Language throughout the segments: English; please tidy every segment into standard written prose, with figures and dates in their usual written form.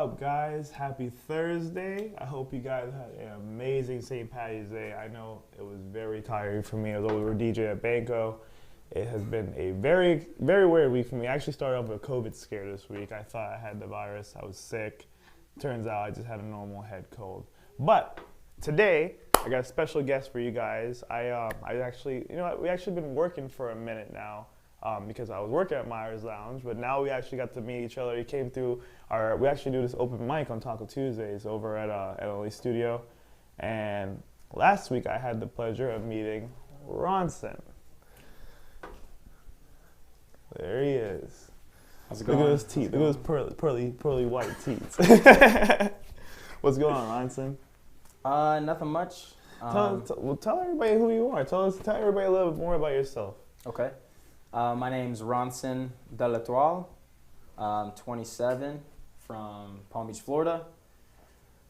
up, guys? Happy Thursday. I hope you guys had an amazing St. Patty's Day. I know it was very tiring for me, although we were DJ at Banco. It has been a very, very weird week for me. I actually started off with a COVID scare this week. I thought I had the virus. I was sick. Turns out I just had a normal head cold. But today, I got a special guest for you guys. I actually, we actually been working for a minute now. Because I was working at Myers Lounge, but now we actually got to meet each other. He came through we actually do this open mic on Taco Tuesdays over at LA Studio. And last week I had the pleasure of meeting Ronson. There he is. How's it going? Look at his teeth. Look at his pearly white teeth. What's going on, Ronson? Nothing much. Tell everybody who you are. Tell everybody a little bit more about yourself. Okay. My name's Ronson De La Toile. I'm 27, from Palm Beach, Florida.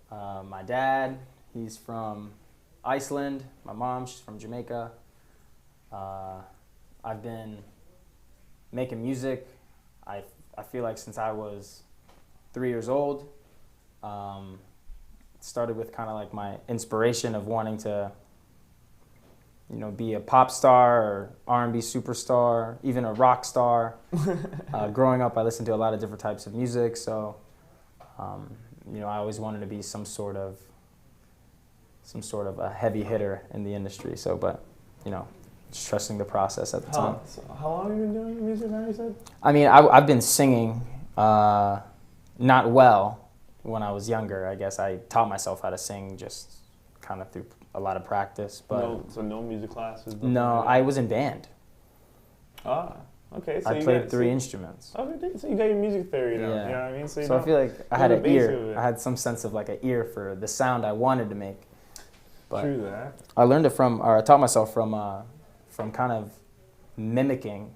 My dad, he's from Iceland. My mom, she's from Jamaica. I've been making music, I feel like since I was 3 years old. Started with kind of like my inspiration of wanting to be a pop star or R&B superstar, even a rock star. Growing up, I listened to a lot of different types of music, so I always wanted to be some sort of a heavy hitter in the industry. So, but just trusting the process at the time. So how long have you been doing music now, you said? I mean, I've been singing, not well when I was younger. I guess I taught myself how to sing just kind of through a lot of practice, but no music classes. No, I was in band. Ah, okay. So I played three instruments. Okay, so you got your music theory now. Yeah. You know what I mean? So I feel like I had an ear. I had some sense of like an ear for the sound I wanted to make. But true that. I learned it I taught myself from kind of mimicking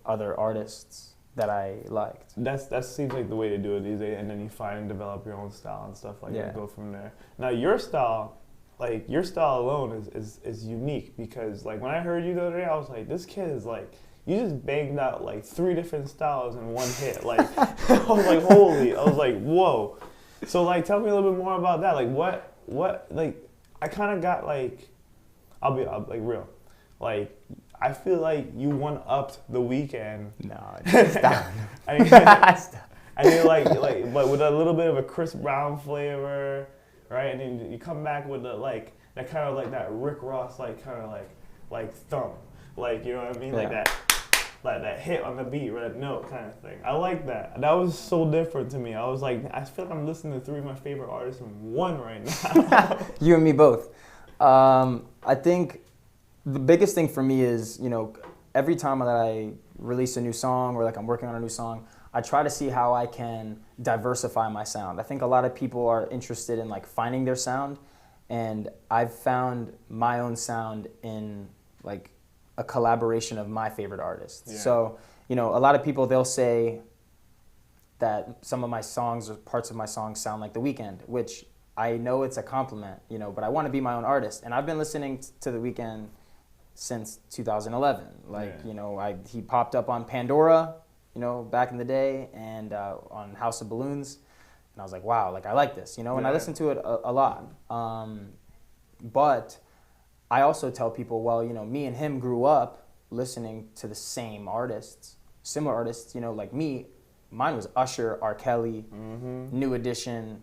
other artists that I liked. That seems like the way to do it these days, and then you find and develop your own style and stuff like that. And go from there. Now your style. Like, your style alone is unique because, like, when I heard you the other day, I was like, this kid is, like, you just banged out, like, 3 different styles in one hit. Like, I was like, holy. I was like, whoa. So, like, tell me a little bit more about that. Like, what like, I kind of got, like, I'll be real. Like, I feel like you one-upped The Weeknd. No, stop. I mean, like, but with a little bit of a Chris Brown flavor. Right, and then you come back with that kind of like that Rick Ross kind of like thump, like, you know what I mean, yeah. like that hit on the beat, right, note kind of thing. I like that. That was so different to me. I was like, I feel like I'm listening to 3 of my favorite artists in one right now. You and me both. I think the biggest thing for me is every time that I release a new song or like I'm working on a new song, I try to see how I can diversify my sound. I think a lot of people are interested in like finding their sound, and I've found my own sound in like a collaboration of my favorite artists. Yeah. So, a lot of people, they'll say that some of my songs or parts of my songs sound like The Weeknd, which I know it's a compliment, but I want to be my own artist. And I've been listening to The Weeknd since 2011. Like, yeah. He popped up on Pandora, back in the day, and on House of Balloons, and I was like, wow, like I like this, and I listened to it a lot. But I also tell people, well, me and him grew up listening to the same artists, similar artists, like me. Mine was Usher, R. Kelly, New Edition,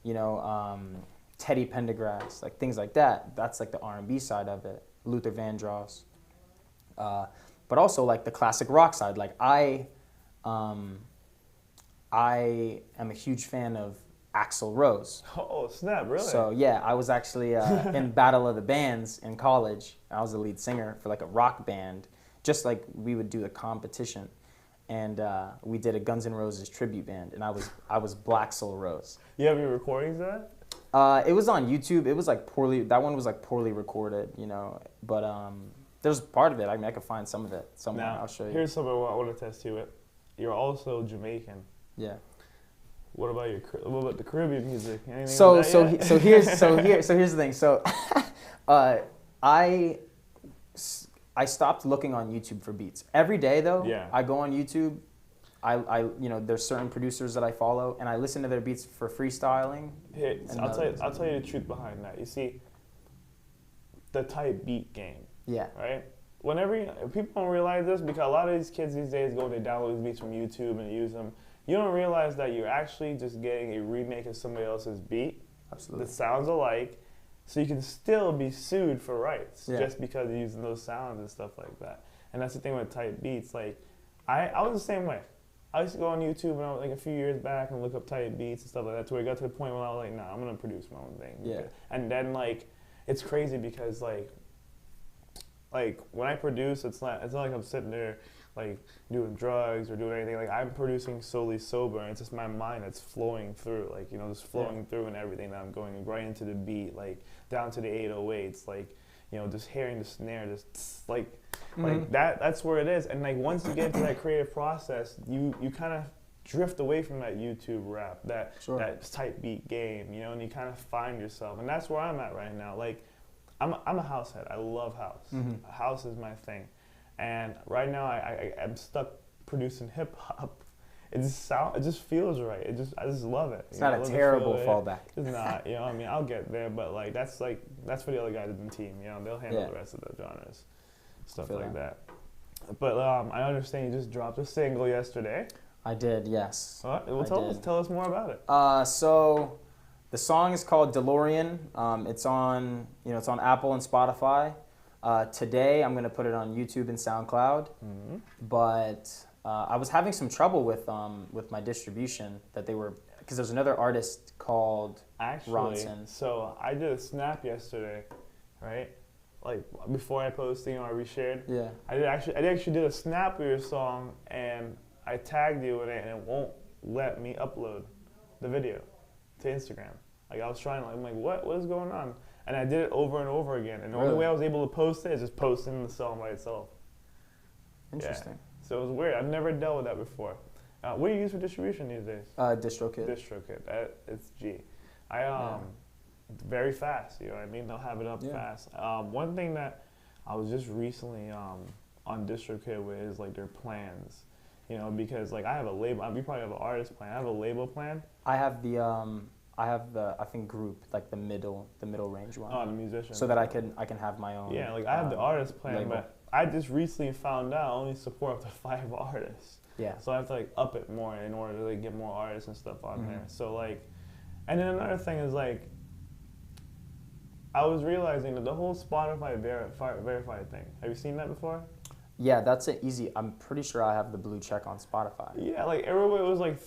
Teddy Pendergrass, like things like that. That's like the R&B side of it, Luther Vandross. But also like the classic rock side. Like I am a huge fan of Axl Rose. Oh, snap, really? So yeah, I was actually in Battle of the Bands in college. I was the lead singer for like a rock band, just like we would do a competition. And we did a Guns N' Roses tribute band, and I was Blaxl Rose. You have your recordings of that? It was on YouTube. It was like that one was like poorly recorded, but there's part of it. I mean, I could find some of it somewhere. Now, I'll show you. Here's something I want to test you with. You're also Jamaican. Yeah. What about the Caribbean music? So here's the thing. So, I stopped looking on YouTube for beats. Every day though, yeah. I go on YouTube There's certain producers that I follow, and I listen to their beats for freestyling. Hey, I'll tell you the truth behind that. You see, the type beat game, Yeah. right? People don't realize this because a lot of these kids these days they download these beats from YouTube and use them. You don't realize that you're actually just getting a remake of somebody else's beat Absolutely. that sounds alike, so you can still be sued for rights just because you're using those sounds and stuff like that. And that's the thing with type beats. Like, I was the same way. I used to go on YouTube and I was like a few years back and look up type beats and stuff like that. To where it got to the point where I was like, nah, I'm gonna produce my own thing. Yeah. And then like, it's crazy because like when I produce, it's not like I'm sitting there like doing drugs or doing anything. Like I'm producing solely sober, and it's just my mind that's flowing through, like just flowing through and everything. That I'm going right into the beat, like down to the 808s, like just hearing the snare, just like that. That's where it is. And like once you get into that creative process, you kind of drift away from that YouTube rap, that type beat game, and you kind of find yourself. And that's where I'm at right now. Like I'm a house head. I love house. House is my thing. And right now I'm stuck producing hip hop. It just feels right. I just love it. It's not a terrible fallback. It's not. I mean, I'll get there, but like that's for the other guys in the team. They'll handle the rest of the genres, stuff like that. But I understand you just dropped a single yesterday. I did, yes. All right. Well, tell us more about it. So the song is called DeLorean. It's on Apple and Spotify. Today I'm gonna put it on YouTube and SoundCloud. But I was having some trouble with my distribution because there's another artist called Ronson. So I did a snap yesterday, right? Like before I posted, I reshared. Yeah. I actually did a snap of your song and I tagged you in it, and it won't let me upload the video to Instagram. Like I was trying, I'm like, what is going on? And I did it over and over again. And the only way I was able to post it is just posting the song by itself. Interesting. Yeah. So it was weird. I've never dealt with that before. What do you use for distribution these days? DistroKid. DistroKid. It's G. Very fast. You know what I mean? They'll have it up fast. One thing that I was just recently on DistroKid with is like their plans. Because like I have a label. You probably have an artist plan. I have a label plan. I have the I think group, like the middle range one. Oh, the musician. So that I can have my own. Yeah, like I have the artist plan, label. But I just recently found out I only support up to 5 artists. Yeah. So I have to like up it more in order to like, get more artists and stuff on there. So like, and then another thing is like, I was realizing that the whole Spotify verified thing. Have you seen that before? Yeah, that's an easy. I'm pretty sure I have the blue check on Spotify. Yeah, like everybody was like,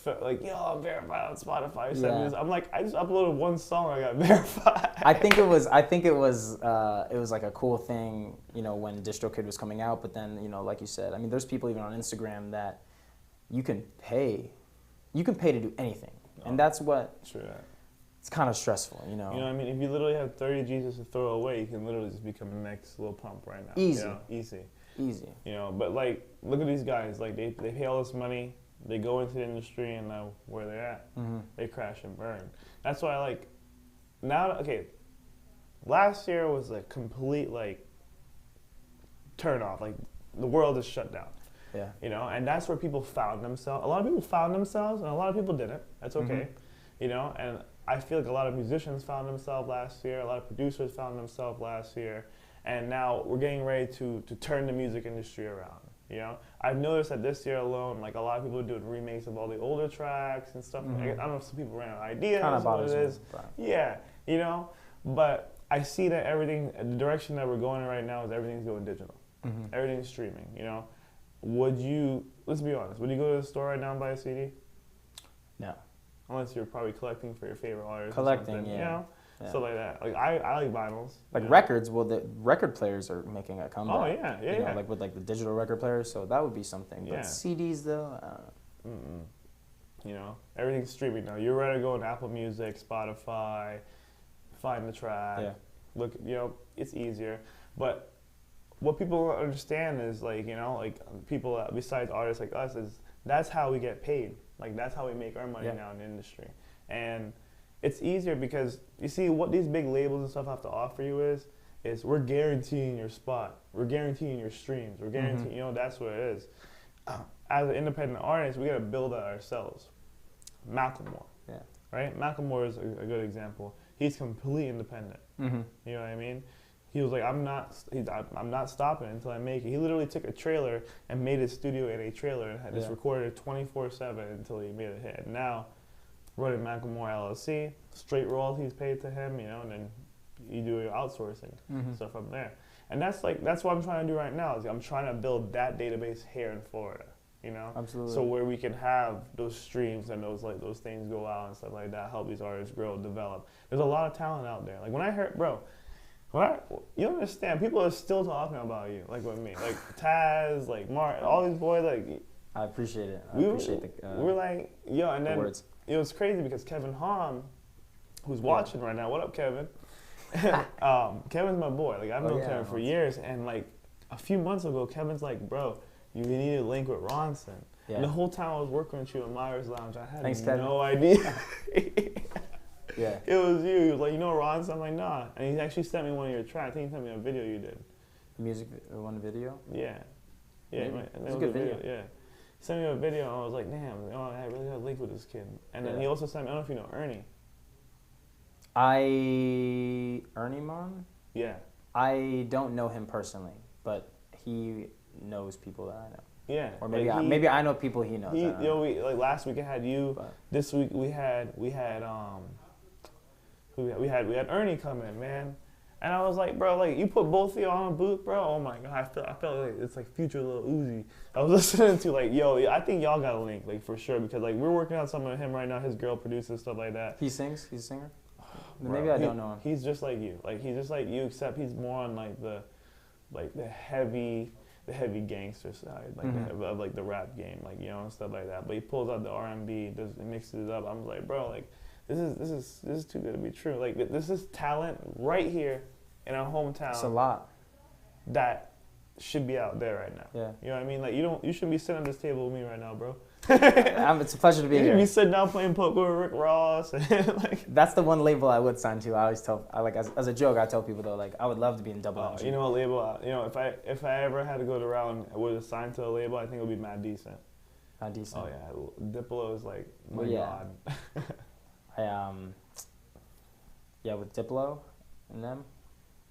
yo, I'm verified on Spotify. Yeah. I'm like, I just uploaded one song, I got verified. I think it was like a cool thing, when DistroKid was coming out. But then, like you said, I mean, there's people even on Instagram that you can pay to do anything, and that's what. True that. It's kind of stressful, You know what I mean? If you literally have 30 G's to throw away, you can literally just become the next little pump right now. Easy. But like, look at these guys. Like they pay all this money, they go into the industry, and now where they're at, they crash and burn. That's why I like. Now, okay, last year was a complete like turn off. Like the world is shut down. Yeah. And that's where people found themselves. A lot of people found themselves, and a lot of people didn't. That's okay. And I feel like a lot of musicians found themselves last year. A lot of producers found themselves last year. And now we're getting ready to turn the music industry around. I've noticed that this year alone, like a lot of people are doing remakes of all the older tracks and stuff. I don't know if some people ran out of ideas. Kind of what it is. Right. Yeah, But I see that the direction that we're going in right now is everything's going digital. Everything's streaming. Let's be honest, would you go to the store right now and buy a CD? No. Unless you're probably collecting for your favorite artist. Collecting, yeah. Stuff like that. Like I like vinyls. Like records, well, the record players are making a comeback. Oh yeah. Like with like the digital record players, so that would be something. But CDs though, I don't know. Everything's streaming now. You're ready to go on Apple Music, Spotify, find the track. Yeah. Look, it's easier. But what people don't understand is like people besides artists like us is that's how we get paid. Like that's how we make our money now in the industry. And it's easier because you see what these big labels and stuff have to offer you is we're guaranteeing your spot. We're guaranteeing your streams. We're guaranteeing, that's what it is. as an independent artist, we gotta build it ourselves. Macklemore, Yeah. right? Macklemore is a good example. He's completely independent. Mm-hmm. You know what I mean? He was like, I'm not stopping until I make it. He literally took a trailer and made his studio in a trailer and had just recorded it 24/7 until he made it hit. And now, running Macklemore LLC, straight royalties paid to him, you know, and then you do your outsourcing stuff from there. And that's what I'm trying to do right now. Is I'm trying to build that database here in Florida, you know. Absolutely. So where we can have those streams and those things go out and stuff like that, help these artists grow, develop. There's a lot of talent out there. Like when I heard, bro. You don't understand. People are still talking about you, like with me, like Taz, like Mark, all these boys. Like I appreciate it. We're like, yo, and then words. It was crazy because Kevin Hahn, who's watching right now. What up, Kevin? Kevin's my boy. Like I've known Kevin for years, and like a few months ago, Kevin's like, bro, you need to link with Ronson. Yeah. And the whole time I was working with you in Myers Lounge, I had no idea. Yeah. It was you. He was like, you know Ron? So I'm like, nah. And he actually sent me one of your tracks. I think he sent me a video you did. Music, one video? Yeah. Yeah. It was a good video. Yeah. He sent me a video and I was like, damn, I really got a link with this kid. And then he also sent me, I don't know if you know Ernie. Ernie Mon? Yeah. I don't know him personally, but he knows people that I know. Yeah. Or maybe I know people he knows. Like last week I had you. But this week we had Ernie come in, man. And I was like, bro, like you put both of y'all on a booth, bro. Oh my god, I felt like it's like future Lil Uzi. I was listening to like, yo, I think y'all got a link, like for sure, because like we're working on something with him right now. His girl produces stuff like that. He sings. He's a singer. Bro, maybe I don't know him. He's just like you. Like he's just like you, except he's more on like the heavy gangster side, like of like the rap game, like you know, and stuff like that. But he pulls out the R&B, mixes it up. I'm like, bro, like this is too good to be true. Like this is talent right here in our hometown. It's a lot that should be out there right now. Yeah. You know what I mean? Like you shouldn't be sitting at this table with me right now, bro. It's a pleasure to be here. You should be sitting down playing poker with Rick Ross. And like that's the one label I would sign to. I always tell, as a joke, I tell people though, like I would love to be in Double MG. You know what label? You know, if I ever had to go around with a sign to a label, I think it would be Mad Decent. Mad Decent. Oh yeah, Diplo is like my god. With Diplo and them.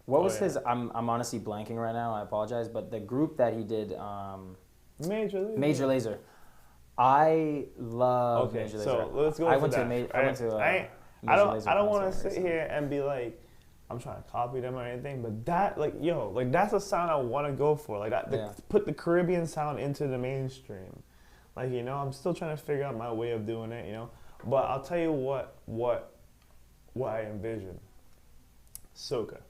What was his? I'm honestly blanking right now. I apologize, but the group that he did, Major Lazer. I love Major Lazer. So let's go. I went to I don't want to sit here and be like, I'm trying to copy them or anything, but that that's a sound I want to go for. Like that, put the Caribbean sound into the mainstream. Like I'm still trying to figure out my way of doing it. But I'll tell you what I envision. Soca.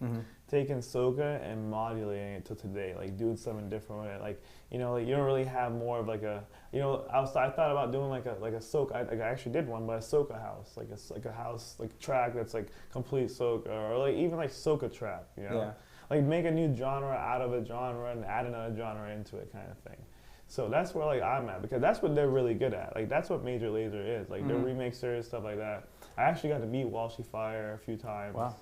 Mm-hmm. Taking soca and modulating it to today, like doing something different with it. Like you don't really have more of like a I thought about doing like a soca. I actually did one, but a soca house, like a house like track that's like complete soca, or like even like soca trap. Like make a new genre out of a genre and add another genre into it, kind of thing. So that's where like I'm at, because that's what they're really good at. Like that's what Major Lazer is. Like they're remixers, stuff like that. I actually got to meet Walshy Fire a few times. Wow.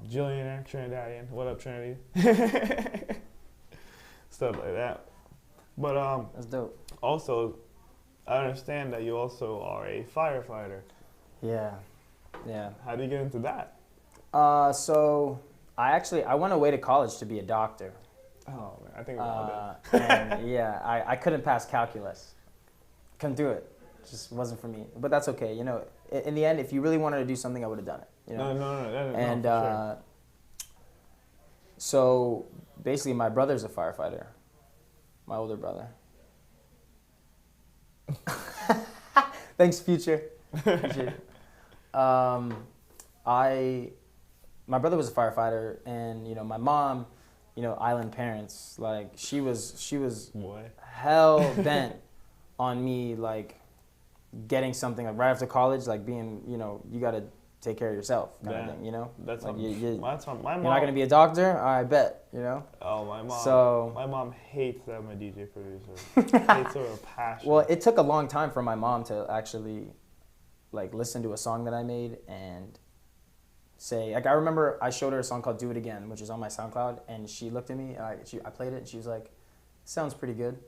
Jillian Trinidadian. What up, Trinity? Stuff like that. But that's dope. Also, I understand that you also are a firefighter. Yeah. How do you get into that? So I went away to college to be a doctor. Oh man, I think about that. And I couldn't pass calculus. Couldn't do it. Just wasn't for me. But that's okay. In the end, if you really wanted to do something, I would have done it. No. So basically, my brother's a firefighter. My older brother. Thanks, Future. Appreciate it. My brother was a firefighter, and my mom, island parents, like she was hell bent on me like getting something like right after college, like being you got to take care of yourself kind of thing, That's like my mom. You're not gonna be a doctor, I bet, Oh, my mom. So my mom hates that I'm a DJ producer. Hates her with a passion. Well, it took a long time for my mom to actually like listen to a song that I made and say, like, I remember I showed her a song called "Do It Again," which is on my SoundCloud, and she looked at me. I played it, and she was like, sounds pretty good.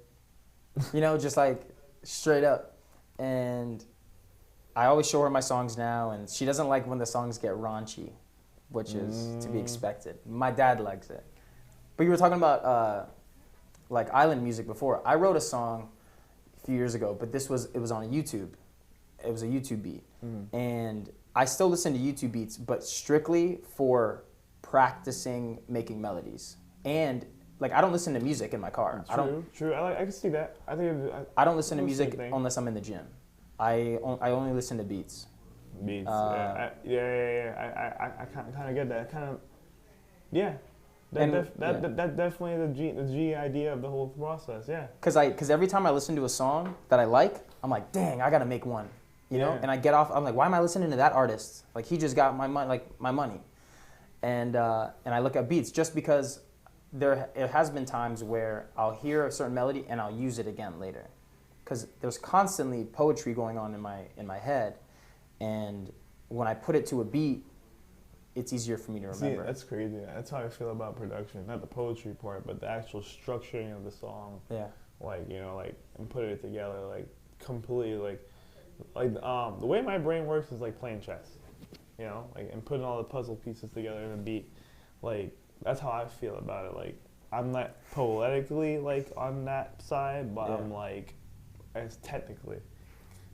You know, just like straight up. And I always show her my songs now, and she doesn't like when the songs get raunchy, which is to be expected. My dad likes it. But you were talking about like island music before. I wrote a song a few years ago, but it was on YouTube. It was a YouTube beat. And I still listen to YouTube beats, but strictly for practicing making melodies. And like I don't listen to music in my car. True. I can see that. I don't listen to music unless I'm in the gym. I only listen to beats. Beats. I kind of get that. That definitely the G idea of the whole process. Yeah. Cause every time I listen to a song that I like, I'm like, dang, I gotta make one. You know. And I get off. I'm like, why am I listening to that artist? Like he just got my money. And I look at beats just because it has been times where I'll hear a certain melody and I'll use it again later, because there's constantly poetry going on in my head, and when I put it to a beat, it's easier for me to remember. See, that's crazy. That's how I feel about production. Not the poetry part, but the actual structuring of the song. Yeah. Like, you know, like, and putting it together, like, completely, the way my brain works is like playing chess. You know, like, and putting all the puzzle pieces together in a beat. Like, that's how I feel about it. Like, I'm not poetically, like, on that side, but I'm, like, as technically.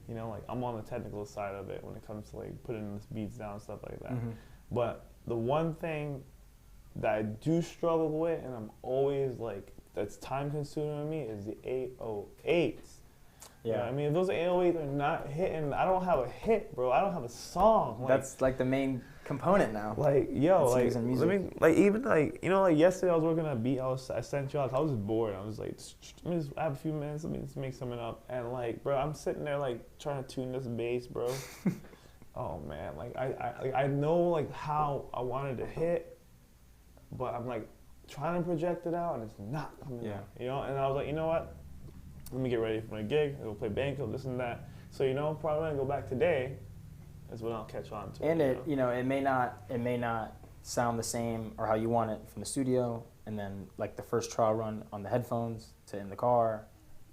You know, like, I'm on the technical side of it when it comes to, like, putting the beats down and stuff like that. But the one thing that I do struggle with, and I'm always, like, that's time-consuming to me, is the 808s. Yeah, you know what I mean, if those 808s are not hitting, I don't have a hit, bro. I don't have a song. Like, that's like the main component now. Like, yo, like, let me, like, even like, you know, like yesterday I was working on a beat. I sent you out. I was just bored. I was like, let me just have a few minutes. Let me just make something up. And like, bro, I'm sitting there like trying to tune this bass, bro. Oh man, like I know like how I wanted to hit, but I'm like trying to project it out and it's not coming out. You know, and I was like, you know what? Let me get ready for my gig. I'll play Banco, this and that. So, you know, probably when I go back today is when I'll catch on to it. And it may not sound the same or how you want it from the studio, and then like the first trial run on the headphones to in the car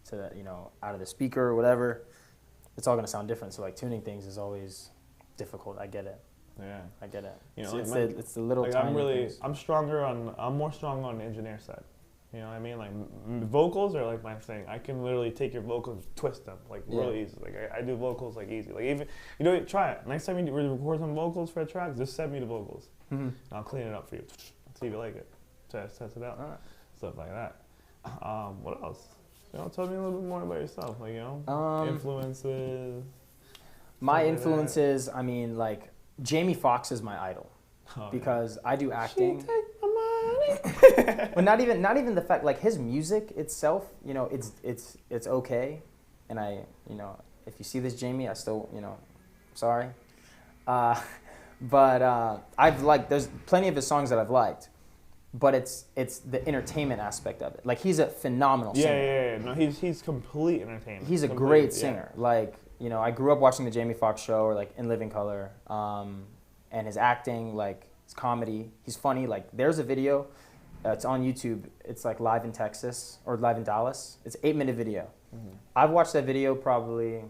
to, you know, out of the speaker or whatever, it's all gonna sound different. So like tuning things is always difficult. I get it. Yeah. I get it. You know, it's the little like tiny things. I'm more strong on the engineer side. You know what I mean? Like, vocals are like my thing. I can literally take your vocals and twist them, like, really easy. Like, I do vocals, like, easy. Like, even, you know, try it. Next time you record some vocals for a track, just send me the vocals. And I'll clean it up for you. See if you like it. Test it out. Right. Stuff like that. What else? You know, tell me a little bit more about yourself. Like, you know, influences. My influences, I mean, like, Jamie Foxx is my idol. Because I do acting. But not even the fact, like, his music itself, you know, it's okay, and I, you know, if you see this, Jamie, I still, you know, sorry, but I've liked, there's plenty of his songs that I've liked, but it's the entertainment aspect of it. Like, he's a phenomenal singer. Yeah. No, he's complete entertainment. He's a great singer. Like, you know, I grew up watching the Jamie Foxx show, or like In Living Color, and his acting, like, his comedy, he's funny. Like, there's a video. It's on YouTube. It's like live in Texas or live in Dallas. It's an 8-minute video. I've watched that video probably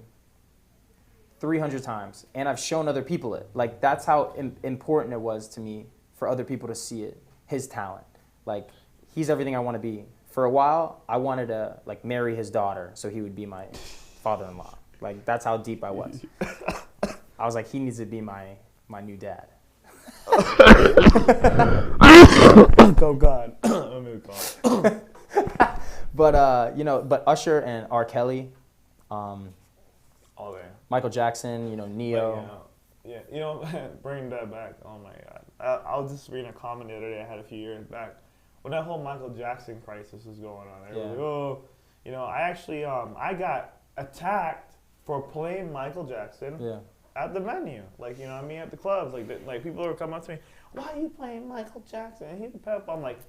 300 times, and I've shown other people it. Like, that's how important it was to me for other people to see it, his talent. Like, he's everything I want to be. For a while, I wanted to, like, marry his daughter so he would be my father-in-law. Like, that's how deep I was. I was like, he needs to be my new dad. Oh God. But you know, but Usher and R. Kelly, all there. Michael Jackson, you know, Neo. Yeah, you know, bringing that back. Oh my God. I was just reading a comment the other day I had a few years back when that whole Michael Jackson crisis was going on. They were like, oh, you know, I actually I got attacked for playing Michael Jackson. Yeah. At the venue, like, you know what I mean, at the clubs, like people would come up to me, why are you playing Michael Jackson? And he's the pep. I'm like,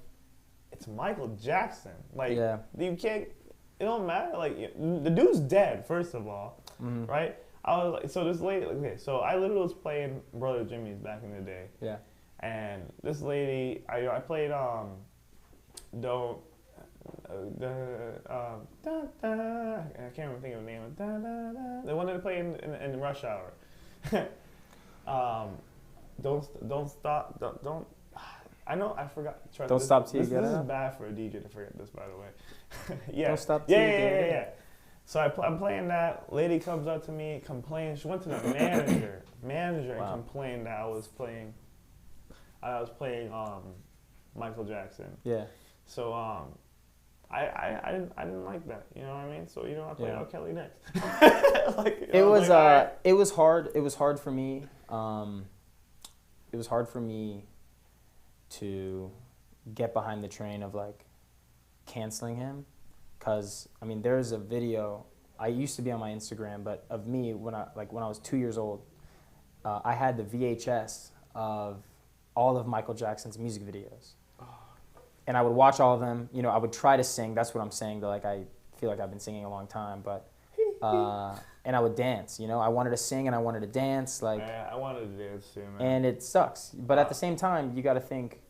it's Michael Jackson. Like, you can't, it don't matter. Like, the dude's dead, first of all, right? I was like, so this lady, okay, so I literally was playing Brother Jimmy's back in the day. Yeah. And this lady, I played, Don't I can't even think of the name. The one that they play in Rush Hour. Don't stop. Don't. I know. I forgot. Trust, Don't stop till you this get is up. bad for a DJ to forget this, by the way. Yeah. Don't stop till you get up. Yeah. So I'm playing that. Lady comes up to me, complains. She went to the manager, Wow. and complained that I was playing Michael Jackson. Yeah. So I didn't like that. You know what I mean? So I played R. Kelly next. It was alright. it was hard. It was hard for me. It was hard for me to get behind the train of like canceling him, because I mean there's a video I used to be on my Instagram, but of me when I was 2 years old, I had the VHS of all of Michael Jackson's music videos, and I would watch all of them. I would try to sing. That's what I'm saying. That like I feel like I've been singing a long time, but and I would dance. I wanted to sing and I wanted to dance. Like, yeah, I wanted to dance too, man. and it sucks. But at the same time, you got to think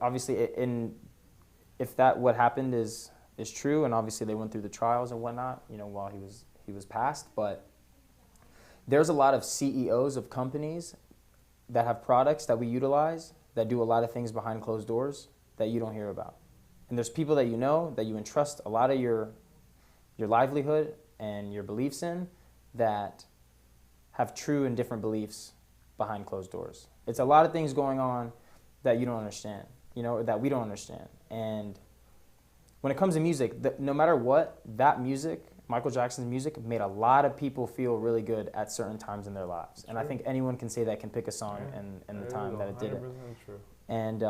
obviously if that what happened is true, and obviously they went through the trials and whatnot, while he was passed. But there's a lot of CEOs of companies that have products that we utilize that do a lot of things behind closed doors that you don't hear about. And there's people that that you entrust a lot of your livelihood and your beliefs in, that have true and different beliefs behind closed doors. It's a lot of things going on that you don't understand, that we don't understand. And when it comes to music, no matter what, that music, Michael Jackson's music, made a lot of people feel really good at certain times in their lives. And I think anyone can say that, can pick a song and the time that it did it. True. And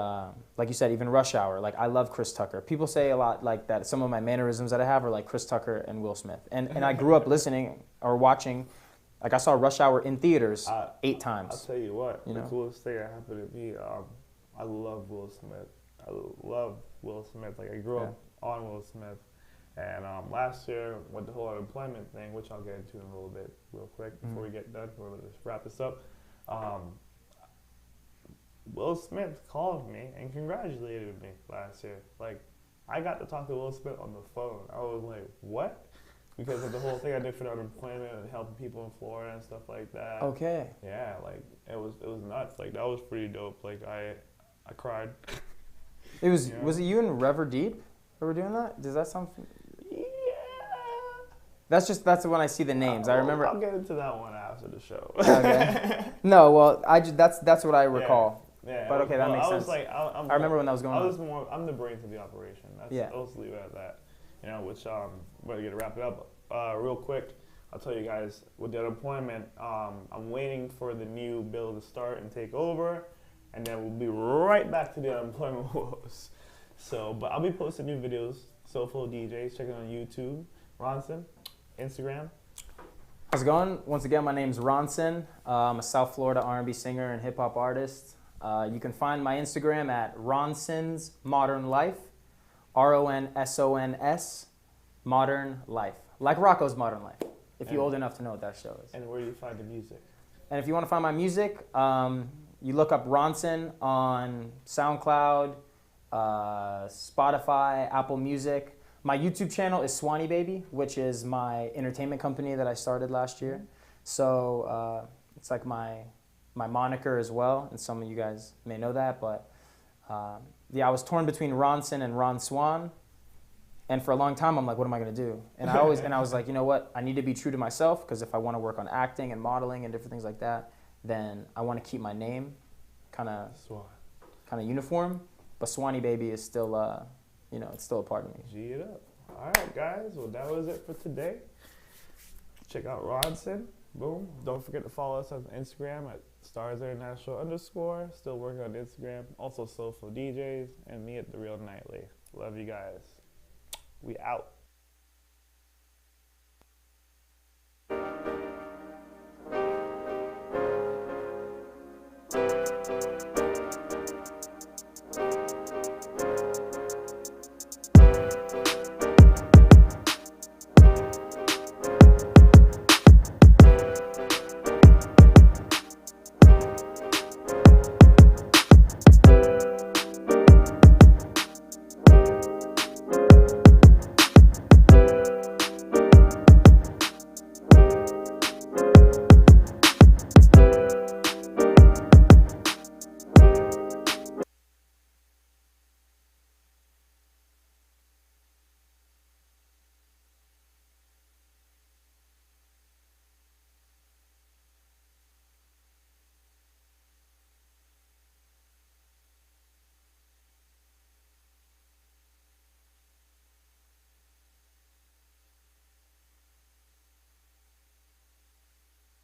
like you said, even Rush Hour, like I love Chris Tucker. People say a lot like that. Some of my mannerisms that I have are like Chris Tucker and Will Smith. And I grew up listening or watching, like I saw Rush Hour in theaters 8 times. I'll tell you what, the coolest thing that happened to me, I love Will Smith. I love Will Smith. Like I grew up on Will Smith. And last year, with the whole unemployment thing, which I'll get into in a little bit real quick before we get done, we'll just wrap this up. Will Smith called me and congratulated me last year. Like, I got to talk to Will Smith on the phone. I was like, what? Because of the whole thing I did for the unemployment and helping people in Florida and stuff like that. Okay. Yeah, like it was nuts. Like that was pretty dope. Like I cried. It was was it you and Rever Deep who were doing that? Does that sound? Yeah. That's when I see the names. I remember. I'll get into that one after the show. Okay. No, well, that's what I recall. Yeah, but okay, that makes sense. I was like, I remember when that was going on. I'm the brains of the operation. I'll just leave it at that. Which we're gonna wrap it up real quick. I'll tell you guys with the unemployment. I'm waiting for the new bill to start and take over, and then we'll be right back to the unemployment woes. So, but I'll be posting new videos. Soulful DJs, check it on YouTube. Ronson, Instagram. How's it going? Once again, my name's Ronson. I'm a South Florida R&B singer and hip hop artist. You can find my Instagram at Ronson's Modern Life, RONSONS, Modern Life, like Rocco's Modern Life. If you're old enough to know what that show is. And where do you find the music? And if you want to find my music, you look up Ronson on SoundCloud, Spotify, Apple Music. My YouTube channel is Swanee Baby, which is my entertainment company that I started last year. So it's like my moniker as well, and some of you guys may know that. But I was torn between Ronson and Ron Swan. And for a long time, I'm like, what am I going to do? And I was like, you know what? I need to be true to myself, because if I want to work on acting and modeling and different things like that, then I want to keep my name kind of uniform. But Swanee Baby is still, it's still a part of me. G it up. All right, guys. Well, that was it for today. Check out Ronson. Boom. Don't forget to follow us on Instagram at StarsInternational_. Still working on Instagram. Also Soulful DJs and me at The Real Nightly. Love you guys. We out.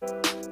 Peace.